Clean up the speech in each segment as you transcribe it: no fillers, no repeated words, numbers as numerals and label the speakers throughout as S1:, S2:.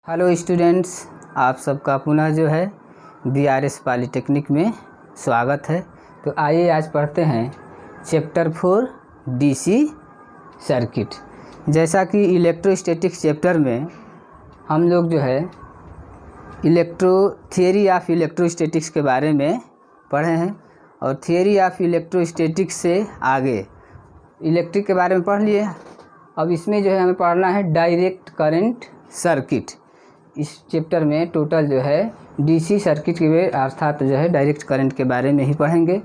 S1: Hello students, आप सबका पुनः जो है बीआरएस पॉलीटेक्निक में स्वागत है। तो आइए आज पढ़ते हैं चैप्टर 4 डीसी सर्किट। जैसा कि इलेक्ट्रोस्टैटिक्स चैप्टर में हम लोग जो है थियरी ऑफ इलेक्ट्रोस्टैटिक्स के बारे में पढ़े हैं और थियरी ऑफ इलेक्ट्रोस्टैटिक्स से आगे इलेक्ट्रिक के बारे में पढ़ लिए। अब इसमें जो है हमें पढ़ना है डायरेक्ट करंट सर्किट। इस चैप्टर में टोटल जो है डीसी सर्किट के अर्थात जो है डायरेक्ट करंट के बारे में ही पढ़ेंगे।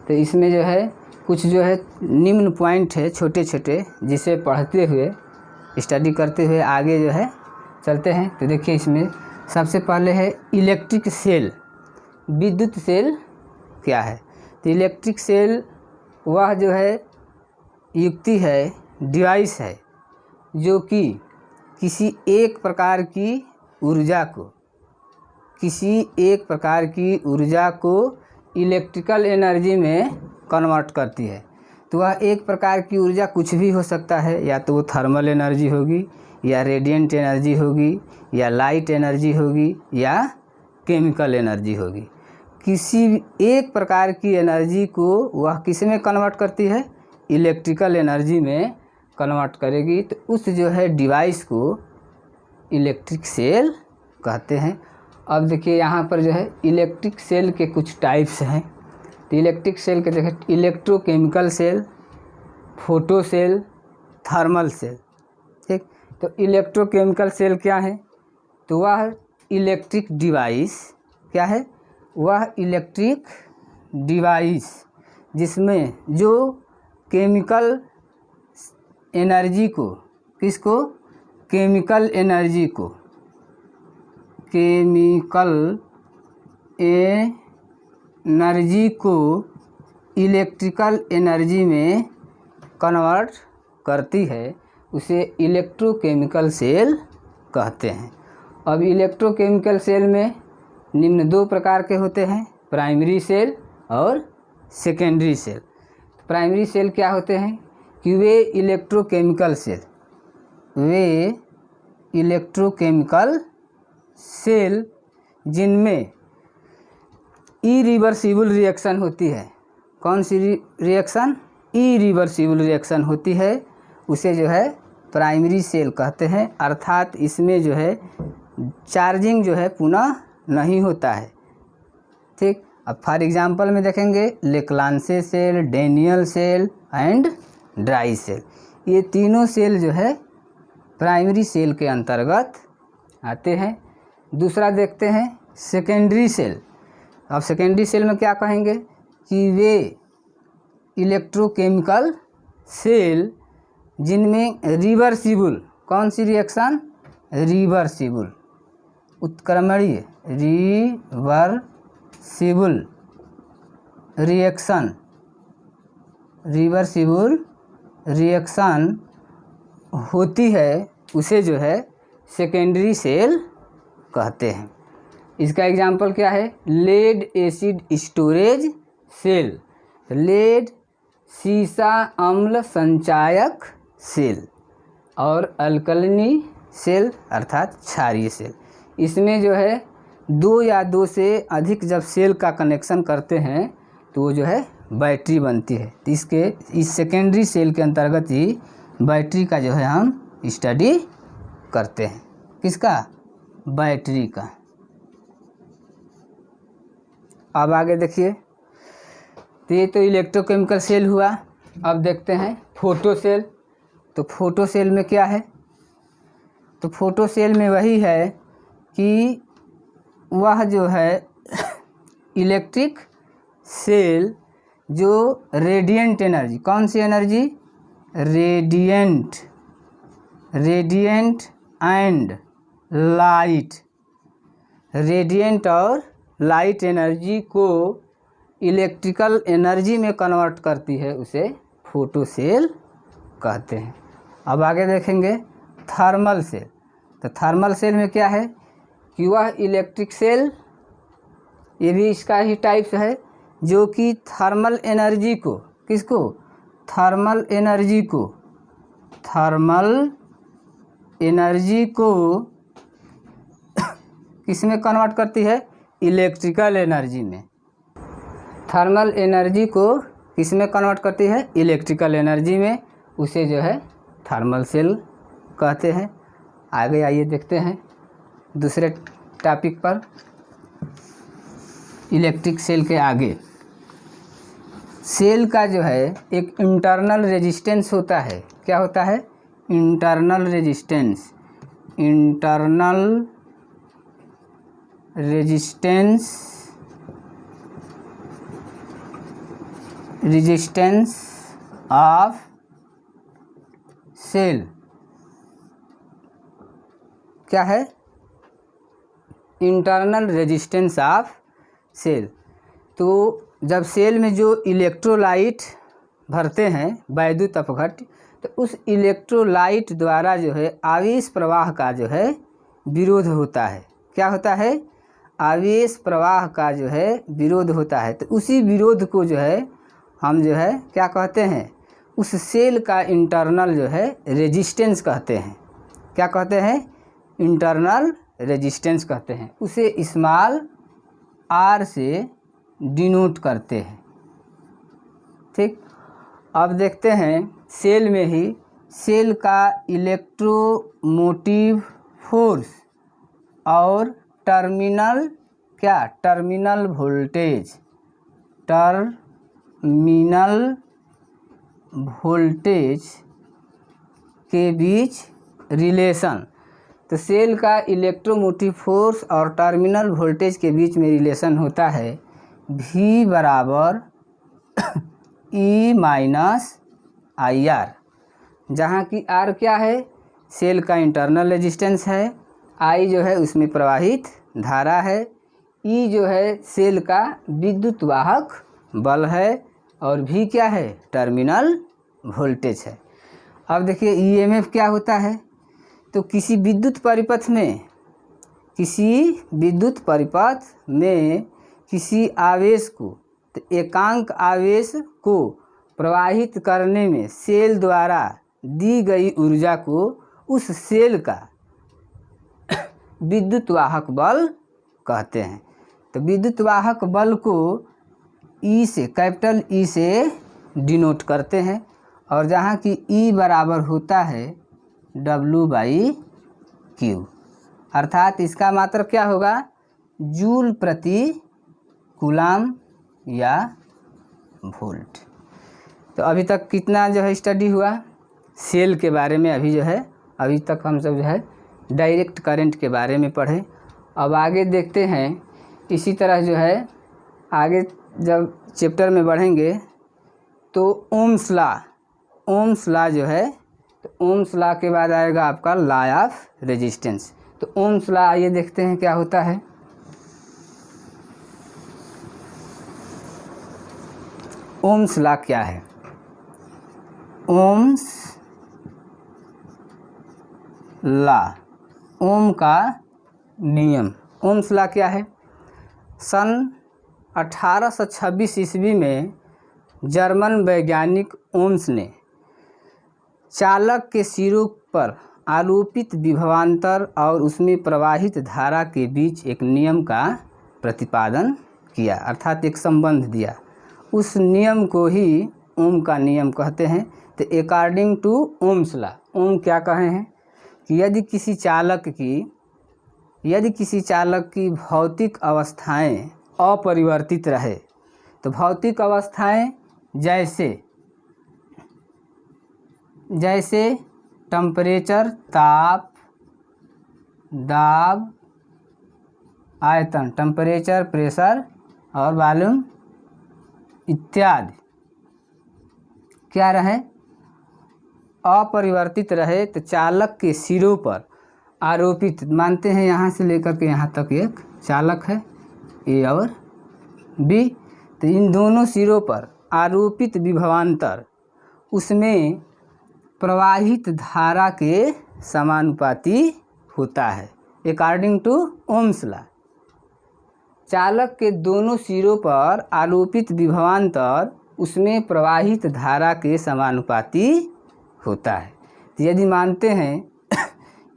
S1: तो इसमें जो है कुछ जो है निम्न पॉइंट है छोटे छोटे, जिसे पढ़ते हुए स्टडी करते हुए आगे जो है चलते हैं। तो देखिए, इसमें सबसे पहले है इलेक्ट्रिक सेल। विद्युत सेल क्या है? तो इलेक्ट्रिक सेल वह जो है युक्ति है, डिवाइस है, जो कि किसी एक प्रकार की ऊर्जा को इलेक्ट्रिकल एनर्जी में कन्वर्ट करती है। तो वह एक प्रकार की ऊर्जा कुछ भी हो सकता है, या तो वो थर्मल एनर्जी होगी, या रेडिएंट एनर्जी होगी, या लाइट एनर्जी होगी, या केमिकल एनर्जी होगी। किसी एक प्रकार की एनर्जी को वह किस में कन्वर्ट करती है? इलेक्ट्रिकल एनर्जी में कन्वर्ट करेगी। तो उस जो है डिवाइस को इलेक्ट्रिक सेल कहते हैं। अब देखिए, यहाँ पर जो है इलेक्ट्रिक सेल के कुछ टाइप्स हैं। तो इलेक्ट्रिक सेल के देखिए electrochemical cell, photo cell, thermal cell. ठीक, तो इलेक्ट्रोकेमिकल सेल क्या है? तो वह इलेक्ट्रिक डिवाइस क्या है? वह इलेक्ट्रिक डिवाइस जिसमें जो केमिकल एनर्जी को केमिकल एनर्जी को इलेक्ट्रिकल एनर्जी में कन्वर्ट करती है, उसे इलेक्ट्रोकेमिकल सेल कहते हैं। अब इलेक्ट्रोकेमिकल सेल में निम्न दो प्रकार के होते हैं, प्राइमरी सेल और सेकेंडरी सेल। प्राइमरी सेल क्या होते हैं कि वे इलेक्ट्रोकेमिकल सेल जिनमें इरिवर्सिबल रिएक्शन होती है। कौन सी रिएक्शन? इरिवर्सिबल रिएक्शन होती है, उसे जो है प्राइमरी सेल कहते हैं। अर्थात इसमें जो है चार्जिंग जो है पुनः नहीं होता है। ठीक, अब फॉर एग्जांपल में देखेंगे Leclanche cell, Daniell cell and dry cell. ये तीनों सेल जो है प्राइमरी सेल के अंतर्गत आते हैं। दूसरा देखते हैं सेकेंडरी सेल। अब सेकेंडरी सेल में क्या कहेंगे कि वे इलेक्ट्रोकेमिकल सेल जिनमें रिवर्सिबल, कौन सी रिएक्शन? रिवर्सिबल, उत्क्रमणीय रिवर्सिबल रिएक्शन होती है, उसे जो है सेकेंडरी सेल कहते हैं। इसका एग्जाम्पल क्या है? Lead acid storage cell, lead सीसा अम्ल संचायक सेल, और अल्कली सेल अर्थात क्षारीय सेल। इसमें जो है दो या दो से अधिक जब सेल का कनेक्शन करते हैं तो वो जो है बैटरी बनती है। तो इस सेकेंडरी सेल के अंतर्गत ही बैटरी का जो है हम स्टडी करते हैं। किसका? बैटरी का। अब आगे देखिए, तो ये तो इलेक्ट्रोकेमिकल सेल हुआ। अब देखते हैं फोटो सेल। तो फोटो सेल में क्या है? तो फोटो सेल में वही है कि वह जो है इलेक्ट्रिक सेल जो रेडिएंट एनर्जी, कौन सी energy? Radiant and light, radiant और लाइट एनर्जी को इलेक्ट्रिकल एनर्जी में कन्वर्ट करती है, उसे फोटो सेल कहते हैं। अब आगे देखेंगे थर्मल सेल। तो थर्मल सेल में क्या है कि वह इलेक्ट्रिक सेल, ये भी इसका ही टाइप्स है, जो कि थर्मल एनर्जी को, किसको? थर्मल एनर्जी को किसमें कन्वर्ट करती है? इलेक्ट्रिकल एनर्जी में। थर्मल एनर्जी को किसमें कन्वर्ट करती है? इलेक्ट्रिकल एनर्जी में। उसे जो है थर्मल सेल कहते हैं। आगे आइए देखते हैं दूसरे टॉपिक पर। इलेक्ट्रिक सेल के आगे सेल का जो है एक इंटरनल रेजिस्टेंस होता है। क्या होता है? Internal resistance. Internal resistance of cell क्या है? Internal resistance of cell. तो जब सेल में जो इलेक्ट्रोलाइट भरते हैं वैद्युत अपघट्य, तो उस इलेक्ट्रोलाइट द्वारा जो है आवेश प्रवाह का जो है विरोध होता है। क्या होता है? आवेश प्रवाह का जो है विरोध होता है। तो उसी विरोध को जो है हम जो है क्या कहते हैं? उस सेल का इंटरनल जो है रेजिस्टेंस कहते हैं। क्या कहते हैं? इंटरनल रेजिस्टेंस कहते हैं। उसे स्मॉल आर से डिनोट करते हैं। ठीक, अब देखते हैं सेल में ही सेल का इलेक्ट्रोमोटिव फोर्स और टर्मिनल टर्मिनल वोल्टेज के बीच रिलेशन। तो सेल का इलेक्ट्रोमोटिव फोर्स और टर्मिनल वोल्टेज के बीच में रिलेशन होता है V बराबर E माइनस IR, जहाँ की R क्या है? सेल का इंटरनल रेजिस्टेंस है। I जो है उसमें प्रवाहित धारा है। E जो है सेल का विद्युत वाहक बल है। और V क्या है? टर्मिनल वोल्टेज है। अब देखिए EMF क्या होता है? तो किसी विद्युत परिपथ में किसी आवेश को, तो एकांक आवेश को प्रवाहित करने में सेल द्वारा दी गई ऊर्जा को उस सेल का विद्युत वाहक बल कहते हैं। तो विद्युत वाहक बल को E से, कैपिटल E से डिनोट करते हैं। और जहाँ की E बराबर होता है W/Q, अर्थात इसका मात्रक क्या होगा? जूल प्रति कूलाम या वोल्ट। तो अभी तक कितना जो है स्टडी हुआ सेल के बारे में? अभी तक हम सब जो है डायरेक्ट करंट के बारे में पढ़े। अब आगे देखते हैं इसी तरह जो है आगे जब चैप्टर में बढ़ेंगे तो ओम्स लॉ जो है, तो ओम्स लॉ के बाद आएगा आपका लॉ ऑफ रेजिस्टेंस। तो ओम्स लॉ आइए देखते हैं क्या होता है। ओम्स लॉ क्या है? ओम्स लॉ, ओम का नियम। ओम्स लॉ क्या है? सन 1826 ईस्वी में जर्मन वैज्ञानिक ओम्स ने चालक के सिरों पर आरोपित विभवांतर और उसमें प्रवाहित धारा के बीच एक नियम का प्रतिपादन किया, अर्थात एक संबंध दिया। उस नियम को ही ओम का नियम कहते हैं। तो अकॉर्डिंग टू ओम्स लॉ, ओम क्या कहे हैं कि यदि किसी चालक की भौतिक अवस्थाएं अपरिवर्तित रहे, तो भौतिक अवस्थाएं जैसे टेम्परेचर, ताप, दाब, आयतन, टेम्परेचर, प्रेशर और वॉल्यूम इत्यादि क्या रहे? अपरिवर्तित रहे। तो चालक के सिरों पर आरोपित, मानते हैं यहाँ से लेकर के यहाँ तक एक चालक है ए और बी, तो इन दोनों सिरों पर आरोपित विभवांतर उसमें प्रवाहित धारा के समानुपाती होता है। अकॉर्डिंग टू ओम्स लॉ, चालक के दोनों सिरों पर आरोपित विभवांतर उसमें प्रवाहित धारा के समानुपाती होता है। तो यदि मानते हैं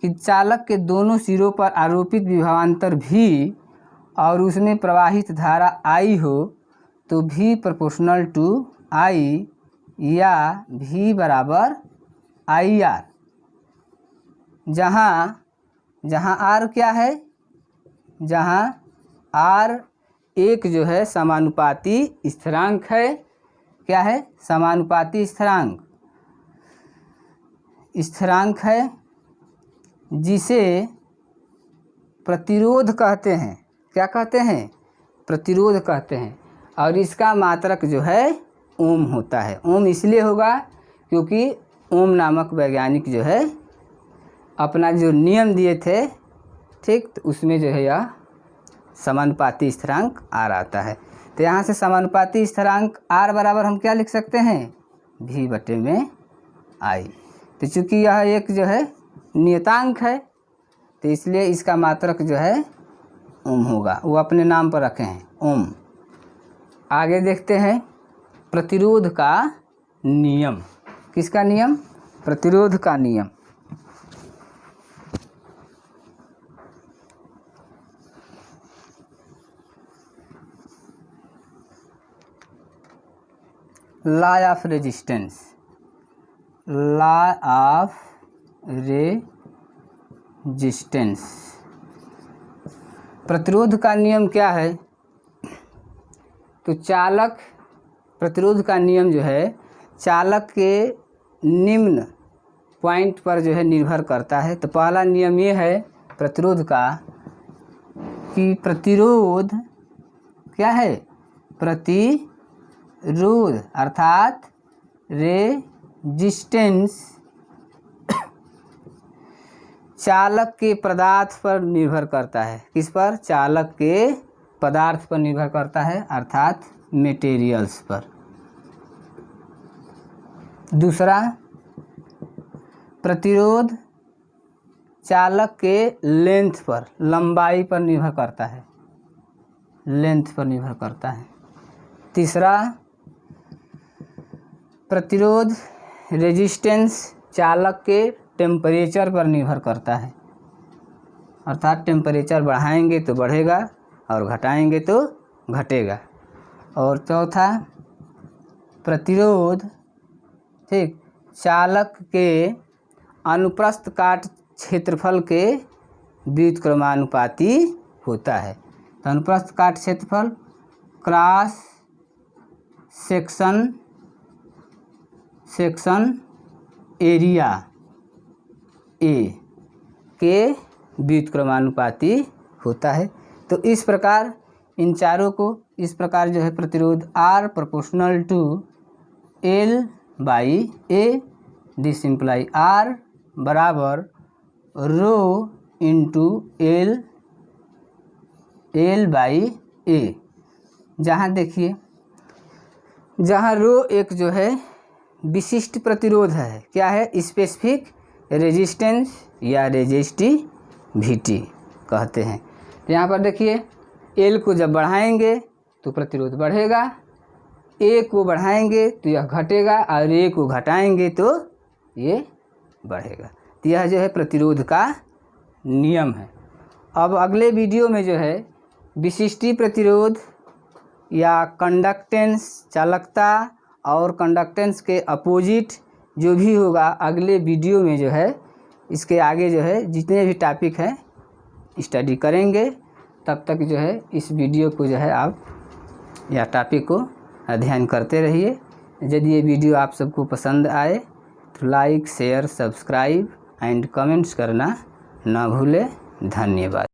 S1: कि चालक के दोनों सिरों पर आरोपित विभवांतर भी और उसमें प्रवाहित धारा I हो तो V प्रोपोर्शनल टू I या V बराबर IR, जहाँ R क्या है, जहाँ R एक जो है समानुपाती स्थिरांक है। क्या है? समानुपाती स्थिरांक है जिसे प्रतिरोध कहते हैं। क्या कहते हैं? प्रतिरोध कहते हैं। और इसका मात्रक जो है ओम होता है। ओम इसलिए होगा क्योंकि ओम नामक वैज्ञानिक जो है अपना जो नियम दिए थे, ठीक, तो उसमें जो है यह समानुपाती स्थिरांक R आता है। तो यहाँ से समानुपाती स्थिरांक R बराबर हम क्या लिख सकते हैं? V बटे में I। तो चूँकि यह एक जो है नियतांक है तो इसलिए इसका मात्रक जो है ओम होगा, वो अपने नाम पर रखे हैं ओम। आगे देखते हैं प्रतिरोध का नियम। किसका नियम? प्रतिरोध का नियम। Law of resistance. Law of resistance. प्रतिरोध का नियम क्या है? तो चालक, प्रतिरोध का नियम जो है चालक के निम्न पॉइंट पर जो है निर्भर करता है। तो पहला नियम ये है प्रतिरोध का कि प्रतिरोध क्या है? प्रतिरोध अर्थात रेजिस्टेंस चालक के पदार्थ पर निर्भर करता है। किस पर? चालक के पदार्थ पर निर्भर करता है अर्थात मटेरियल्स पर। दूसरा, प्रतिरोध चालक के लेंथ पर, लंबाई पर निर्भर करता है, लेंथ पर निर्भर करता है। तीसरा, प्रतिरोध रेजिस्टेंस चालक के टेम्परेचर पर निर्भर करता है, अर्थात टेम्परेचर बढ़ाएंगे तो बढ़ेगा और घटाएंगे तो घटेगा। और चौथा, प्रतिरोध, ठीक, चालक के अनुप्रस्थ काट क्षेत्रफल के व्युत्क्रमानुपाती होता है। तो अनुप्रस्थ काट क्षेत्रफल क्रॉस सेक्शन एरिया ए के व्युत्क्रमानुपाती होता है। तो इस प्रकार इन चारों को इस प्रकार जो है प्रतिरोध R proportional to L by A, this imply R बराबर rho into L by A। जहाँ देखिए, जहाँ रो एक जो है विशिष्ट प्रतिरोध है, क्या है? स्पेसिफिक रेजिस्टेंस या रेजिस्टिविटी कहते हैं। तो यहाँ पर देखिए L को जब बढ़ाएंगे तो प्रतिरोध बढ़ेगा, A को बढ़ाएंगे तो यह घटेगा और A को घटाएंगे तो ये बढ़ेगा। तो यह जो है प्रतिरोध का नियम है। अब अगले वीडियो में जो है विशिष्टी प्रतिरोध या कंडक्टेंस, चालकता और कंडक्टेंस के अपोजिट जो भी होगा अगले वीडियो में जो है इसके आगे जो है जितने भी टॉपिक हैं स्टडी करेंगे। तब तक जो है इस वीडियो को जो है आप या टॉपिक को अध्ययन करते रहिए। यदि ये वीडियो आप सबको पसंद आए तो like, share, subscribe and comments करना ना भूलें। धन्यवाद।